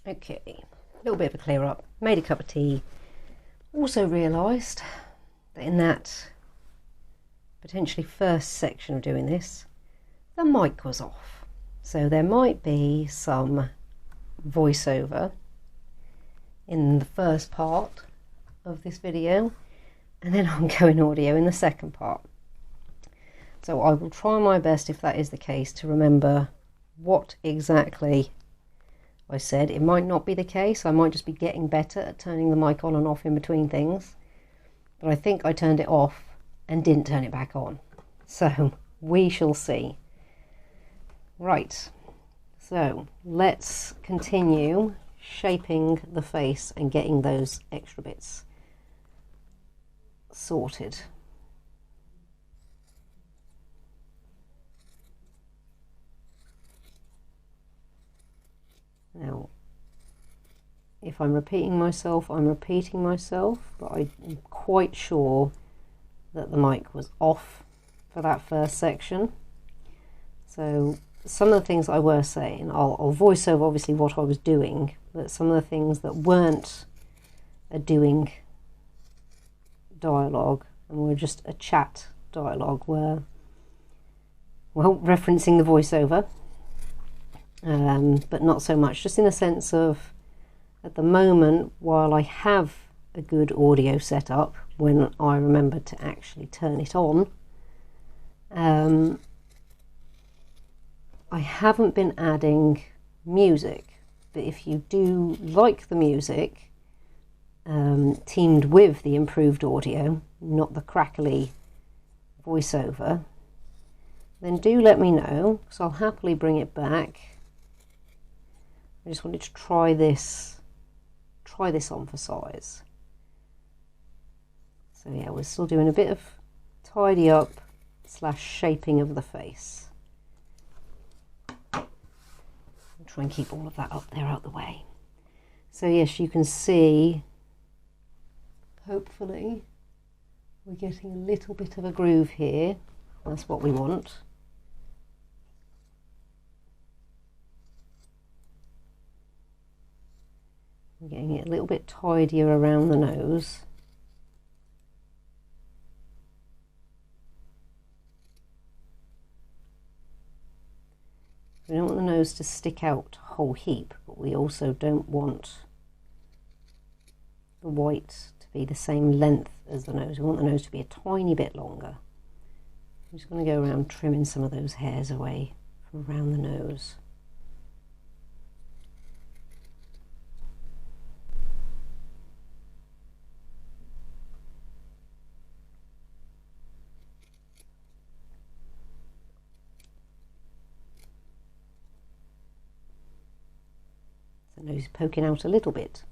Okay, a little bit of a clear up. Made a cup of tea. Also realised that in that potentially first section of doing this, the mic was off. So there might be some voiceover in the first part of this video and then ongoing audio in the second part. So I will try my best, if that is the case, to remember what exactly I said. It might not be the case. I might just be getting better at turning the mic on and off in between things. But I think I turned it off and didn't turn it back on. So we shall see. Right. So let's continue shaping the face and getting those extra bits sorted. Now, if I'm repeating myself, I'm repeating myself, but I'm quite sure that the mic was off for that first section. So some of the things I were saying, I'll voice over obviously what I was doing, but some of the things that weren't a doing dialogue and were just a chat dialogue were, well, referencing the voiceover. But not so much, just in the sense of, at the moment, while I have a good audio set up, when I remember to actually turn it on, I haven't been adding music. But if you do like the music, teamed with the improved audio, not the crackly voiceover, then do let me know, because I'll happily bring it back. I just wanted to try this on for size. So yeah, we're still doing a bit of tidy up / shaping of the face. I'll try and keep all of that up there out the way. So yes, you can see, hopefully we're getting a little bit of a groove here. That's what we want. Getting it a little bit tidier around the nose. We don't want the nose to stick out a whole heap, but we also don't want the white to be the same length as the nose. We want the nose to be a tiny bit longer. I'm just going to go around trimming some of those hairs away from around the nose. The nose poking out a little bit.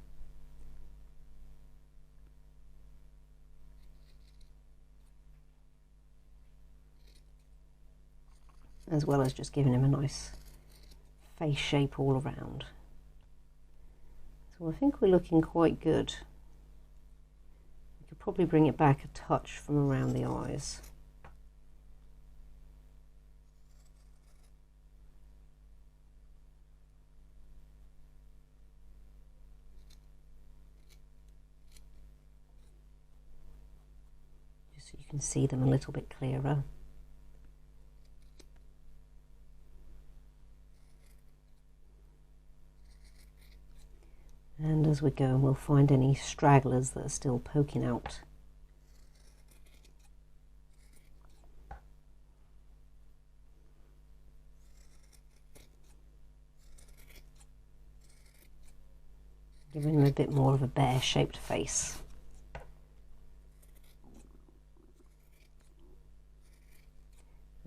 As well as just giving him a nice face shape all around. So I think we're looking quite good. We could probably bring it back a touch from around the eyes. Just so you can see them a little bit clearer. And as we go, we'll find any stragglers that are still poking out. Giving him a bit more of a bear-shaped face.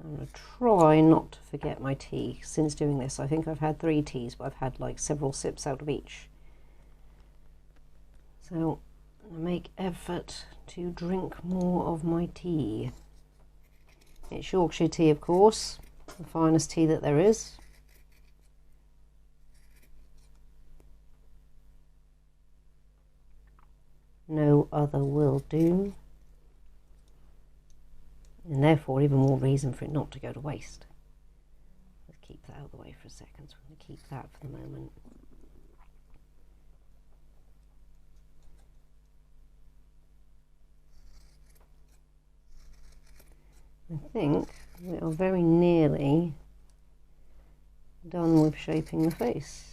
I'm going to try not to forget my tea since doing this. I think I've had 3 teas, but I've had like several sips out of each. So I make effort to drink more of my tea. It's Yorkshire tea, of course, the finest tea that there is. No other will do. And therefore even more reason for it not to go to waste. Let's keep that out of the way for a second. So I'm going to keep that for the moment. I think we are very nearly done with shaping the face.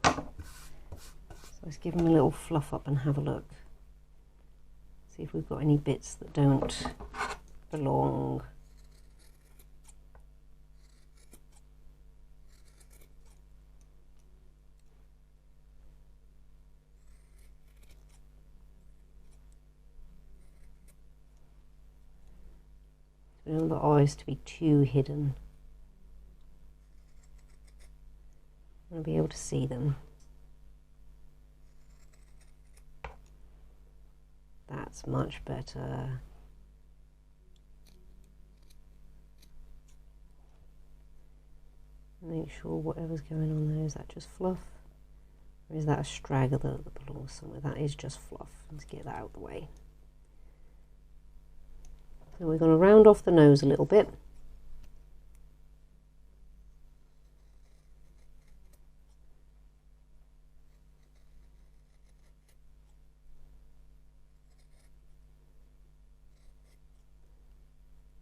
So let's give him a little fluff up and have a look. See if we've got any bits that don't belong. We don't want the eyes to be too hidden. I want to be able to see them. That's much better. Make sure whatever's going on there, is that just fluff? Or is that a straggler that belongs somewhere? That is just fluff. Let's get that out of the way. So we're going to round off the nose a little bit.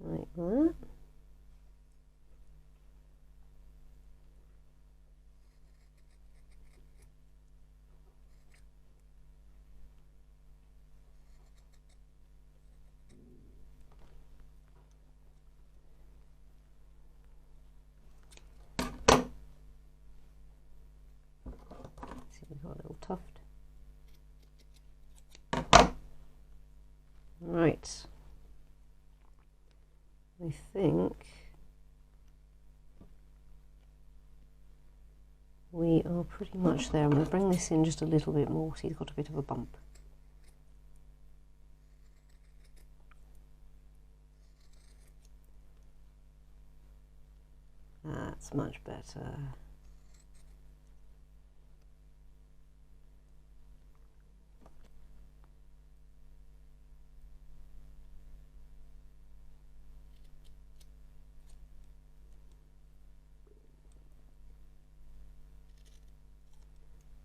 Like that. See, we've got a little tuft. Right. I think we are pretty much there. I'm going to bring this in just a little bit more. See, he's got a bit of a bump. That's much better.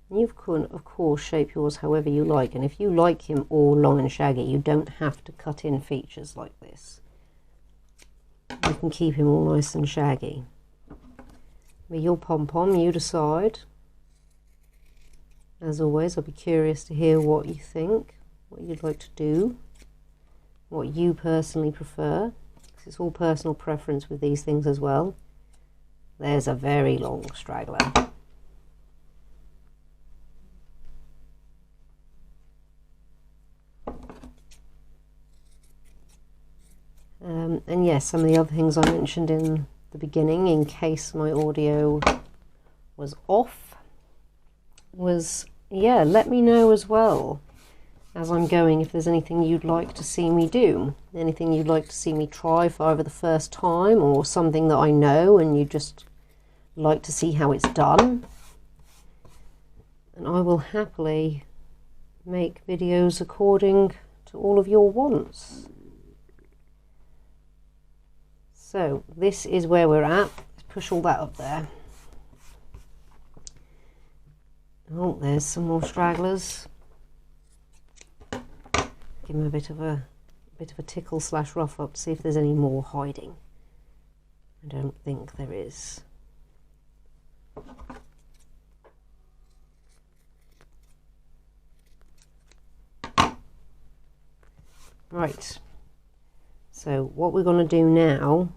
You can, of course, shape yours however you like, and if you like him all long and shaggy, you don't have to cut in features like this. You can keep him all nice and shaggy. But your pom-pom, you decide. As always, I'll be curious to hear what you think, what you'd like to do, what you personally prefer. Because it's all personal preference with these things as well. There's a very long straggler. And yes, some of the other things I mentioned in the beginning, in case my audio was off, was, yeah, let me know as well as I'm going if there's anything you'd like to see me do, anything you'd like to see me try for either the first time or something that I know and you just like to see how it's done. And I will happily make videos according to all of your wants. So this is where we're at. Let's push all that up there. Oh, there's some more stragglers. Give them a bit of a tickle slash rough up to see if there's any more hiding. I don't think there is. Right. So what we're going to do now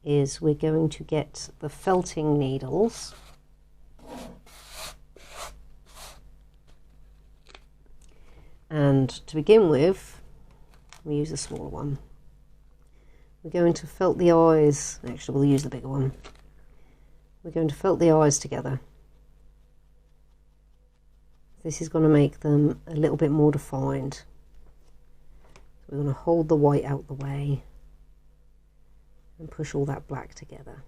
is we're going to get the felting needles and to begin with we use a smaller one. We're going to felt the eyes, actually we'll use the bigger one. We're going to felt the eyes together. This is going to make them a little bit more defined. We're going to hold the white out the way and push all that black together.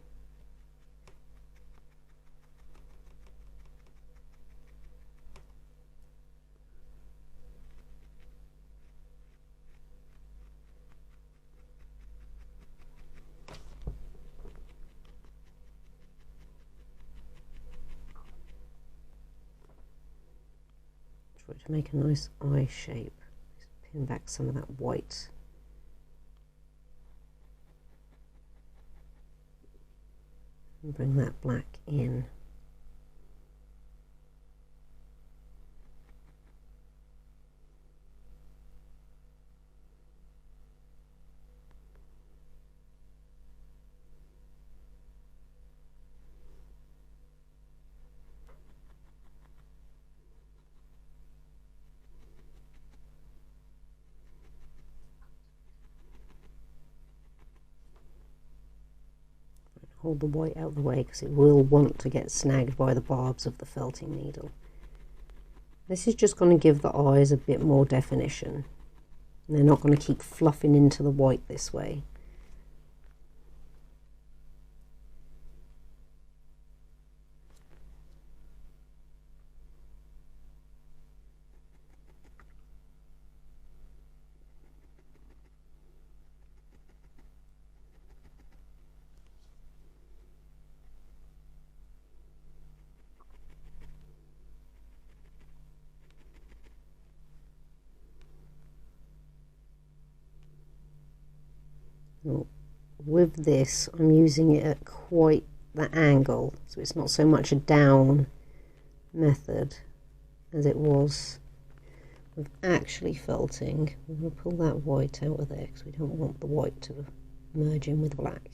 for it to make a nice eye shape. Just pin back some of that white. And bring that black in. Hold the white out of the way because it will want to get snagged by the barbs of the felting needle. This is just going to give the eyes a bit more definition. And they're not going to keep fluffing into the white this way. With this, I'm using it at quite the angle, so it's not so much a down method as it was with actually felting. We'll pull that white out of there because we don't want the white to merge in with black.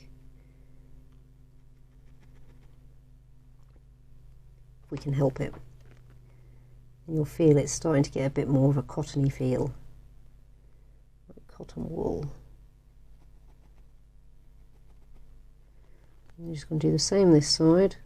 If we can help it. And you'll feel it's starting to get a bit more of a cottony feel, like cotton wool. I'm just going to do the same this side.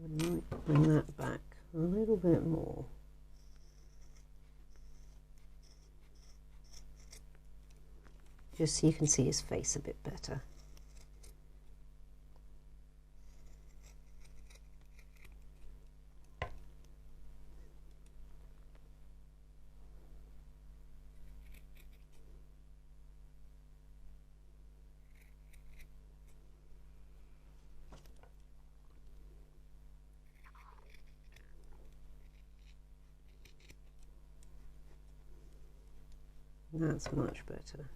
I might bring that back a little bit more. Just so you can see his face a bit better. That's much better.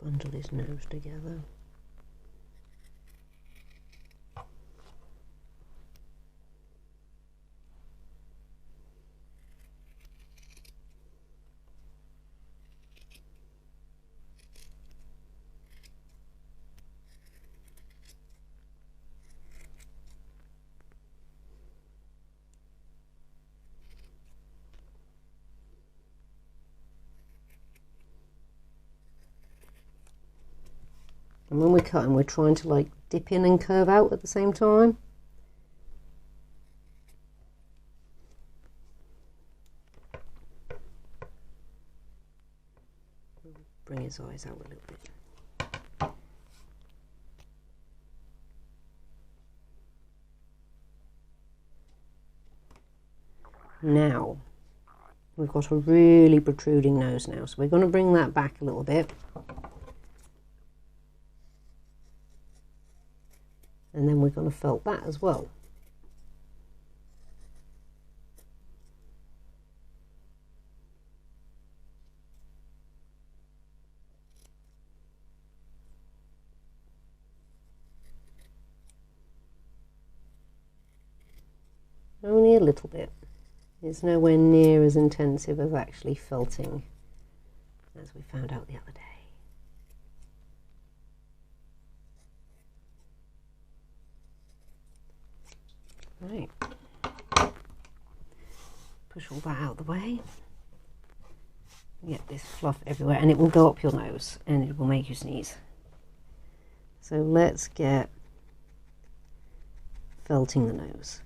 Bundle his nose together. And when we're cutting, we're trying to like dip in and curve out at the same time. Bring his eyes out a little bit. Now, we've got a really protruding nose now, so we're going to bring that back a little bit. and then we're going to felt that as well. Only a little bit. It's nowhere near as intensive as actually felting, as we found out the other day. Right, push all that out of the way. Get this fluff everywhere, and it will go up your nose and it will make you sneeze. So let's get felting the nose.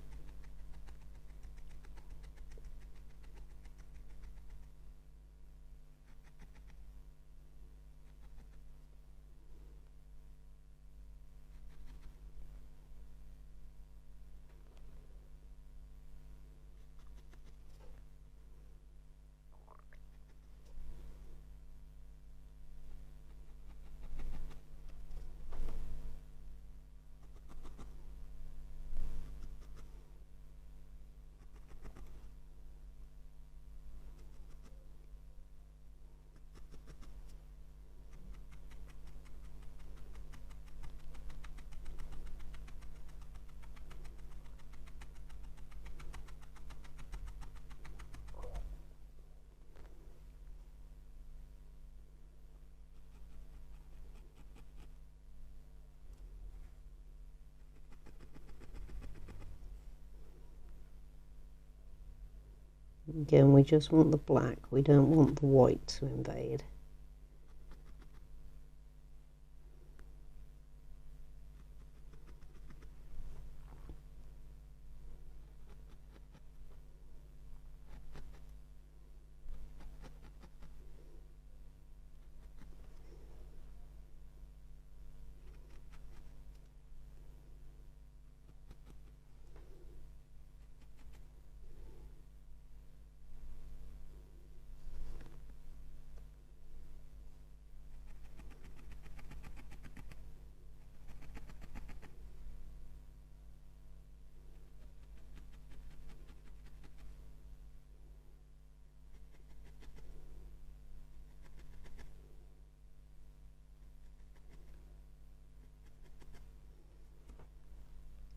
Again, we just want the black, we don't want the white to invade.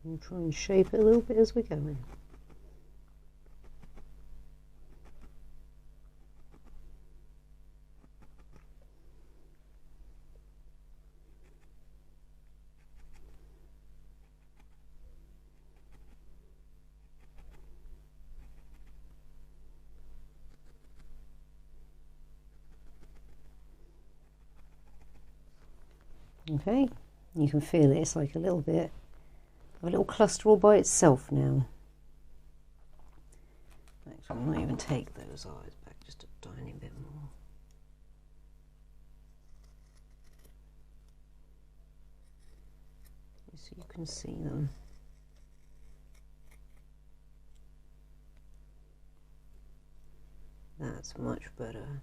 We'll try and shape it a little bit as we go in. Okay, you can feel it, it's like a little bit of a little cluster all by itself now. Actually, I might even take those eyes back just a tiny bit more. So you can see them. That's much better.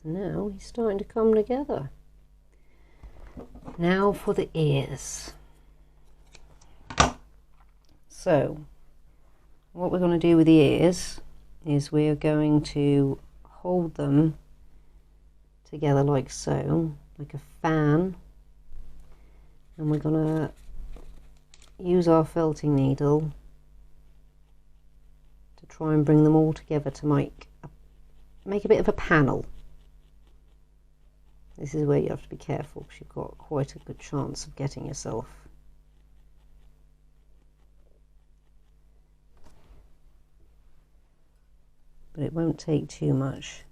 Now he's starting to come together. Now for the ears. So what we're going to do with the ears is we're going to hold them together like so, like a fan, and we're going to use our felting needle to try and bring them all together to make a bit of a panel. This is where you have to be careful because you've got quite a good chance of getting yourself but it won't take too much.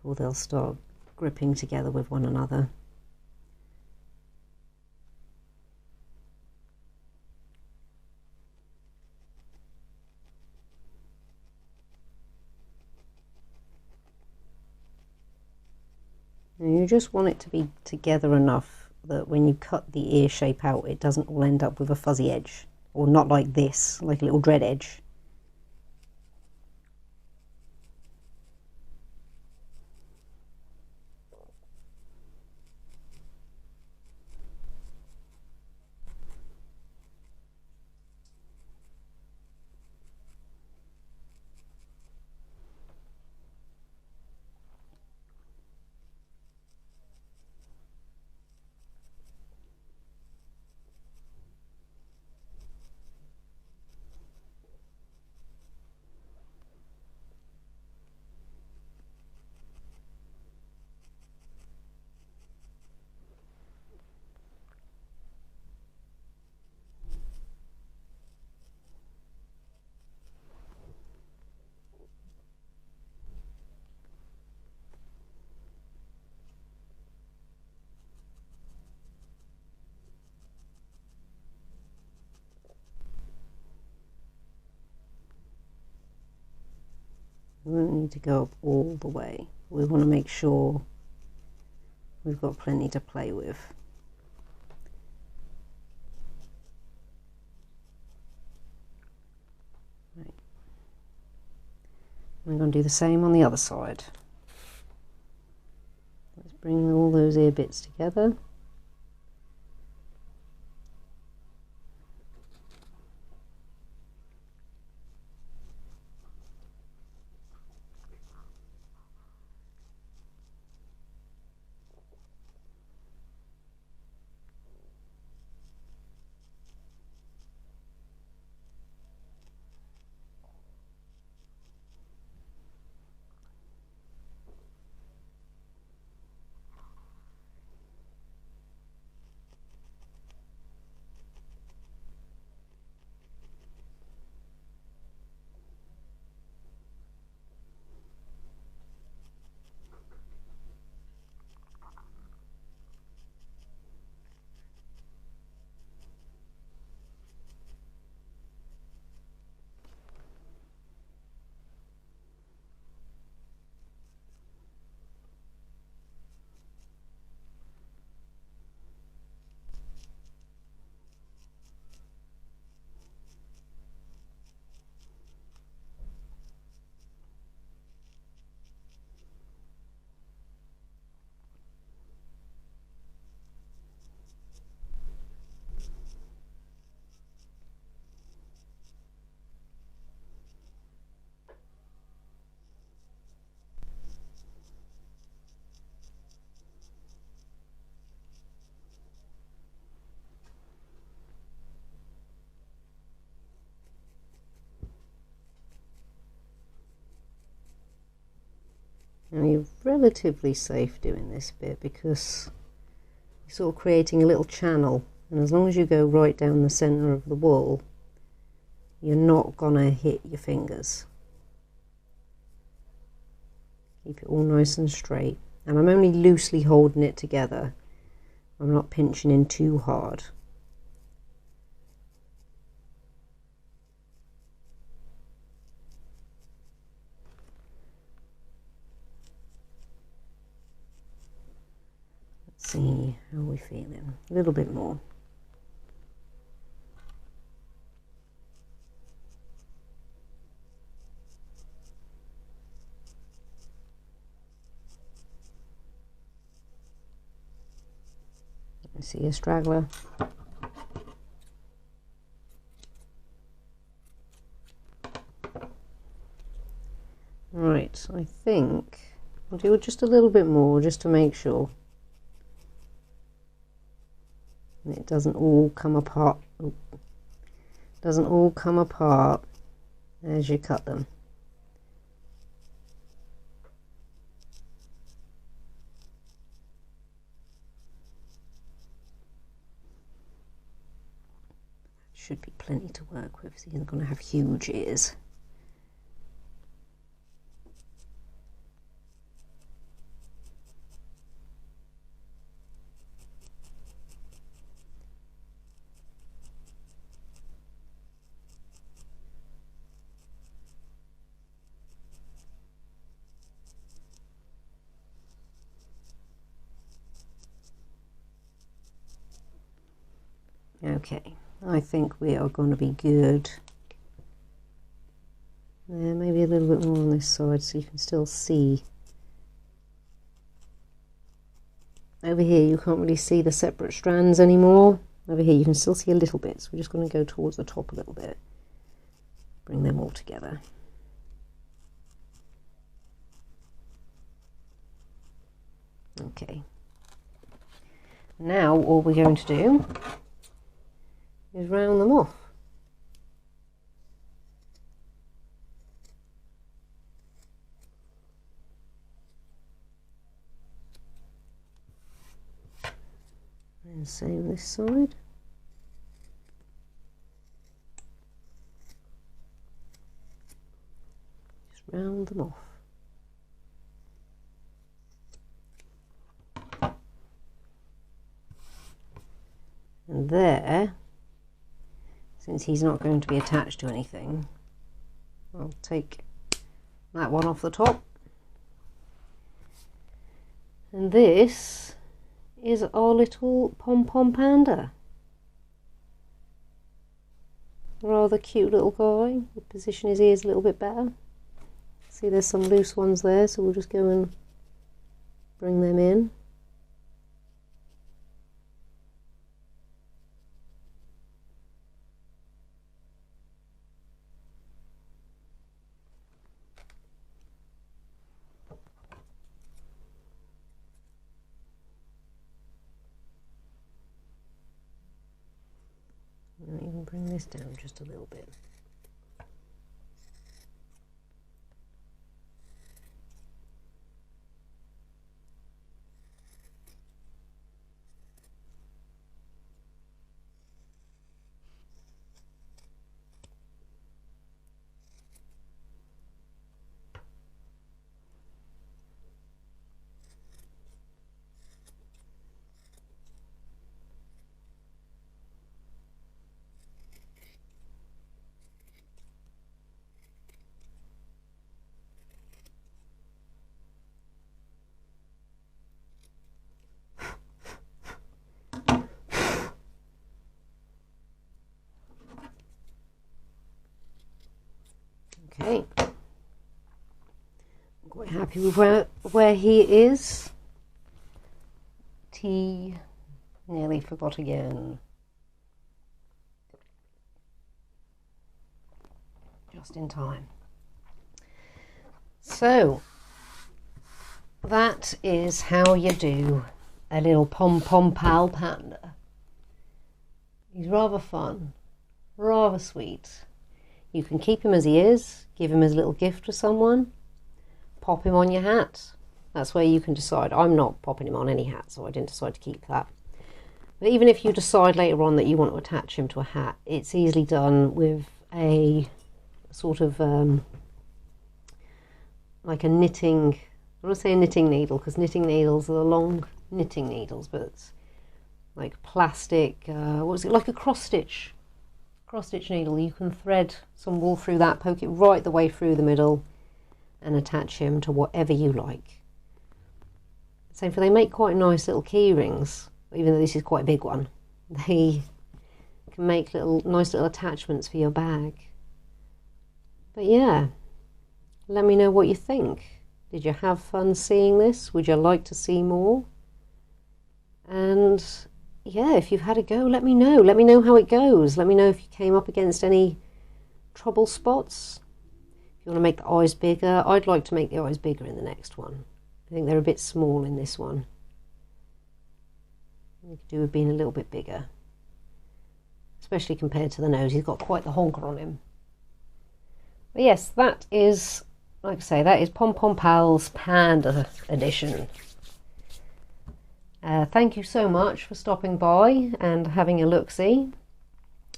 Or they'll start gripping together with one another. And you just want it to be together enough that when you cut the ear shape out, it doesn't all end up with a fuzzy edge, or not like this, like a little dread edge. We don't need to go up all the way. We want to make sure we've got plenty to play with. Right. I'm going to do the same on the other side. Let's bring all those ear bits together. Now you're relatively safe doing this bit because you're sort of creating a little channel, and as long as you go right down the centre of the wool, you're not gonna hit your fingers. Keep it all nice and straight, and I'm only loosely holding it together. I'm not pinching in too hard. Let's see how we're feeling. A little bit more. I see a straggler. Right, I think I'll do just a little bit more just to make sure and it doesn't all come apart. Doesn't all come apart as you cut them. Should be plenty to work with, so you're going to have huge ears. Okay, I think we are going to be good. Yeah, maybe a little bit more on this side so you can still see. Over here you can't really see the separate strands anymore. Over here you can still see a little bit, so we're just going to go towards the top a little bit. Bring them all together. Okay. Now all we're going to do is round them off. And same this side. Just round them off. And there, since he's not going to be attached to anything, I'll take that one off the top. And this is our little Pom Pom Panda. Rather cute little guy. We'll position his ears a little bit better. See, there's some loose ones there, so we'll just go and bring them in. And even bring this down just a little bit. Okay, I'm quite happy with where he is. Tea, nearly forgot again. Just in time. So, that is how you do a little Pom Pom Pal Panda. He's rather fun, rather sweet. You can keep him as he is, give him as a little gift to someone, pop him on your hat. That's where you can decide. I'm not popping him on any hat, so I didn't decide to keep that. But even if you decide later on that you want to attach him to a hat, it's easily done with a sort of like a knitting, I want to say a knitting needle, because knitting needles are the long knitting needles, but it's like plastic, what is it, like a cross stitch needle. You can thread some wool through that, poke it right the way through the middle and attach him to whatever you like. Same for, they make quite nice little key rings, even though this is quite a big one. They can make nice little attachments for your bag. But yeah, let me know what you think. Did you have fun seeing this? Would you like to see more? And yeah, if you've had a go, let me know. Let me know how it goes. Let me know if you came up against any trouble spots. If you want to make the eyes bigger, I'd like to make the eyes bigger in the next one. I think they're a bit small in this one. You could do with being a little bit bigger, especially compared to the nose. He's got quite the honker on him. But yes, that is, like I say, that is Pom Pom Pals Panda edition. Thank you so much for stopping by and having a look-see.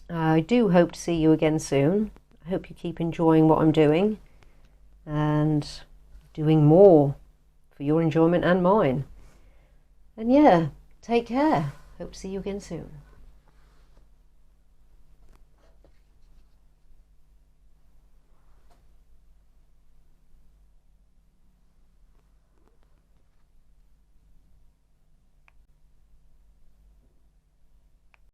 I do hope to see you again soon. I hope you keep enjoying what I'm doing and doing more for your enjoyment and mine. And yeah, take care. Hope to see you again soon.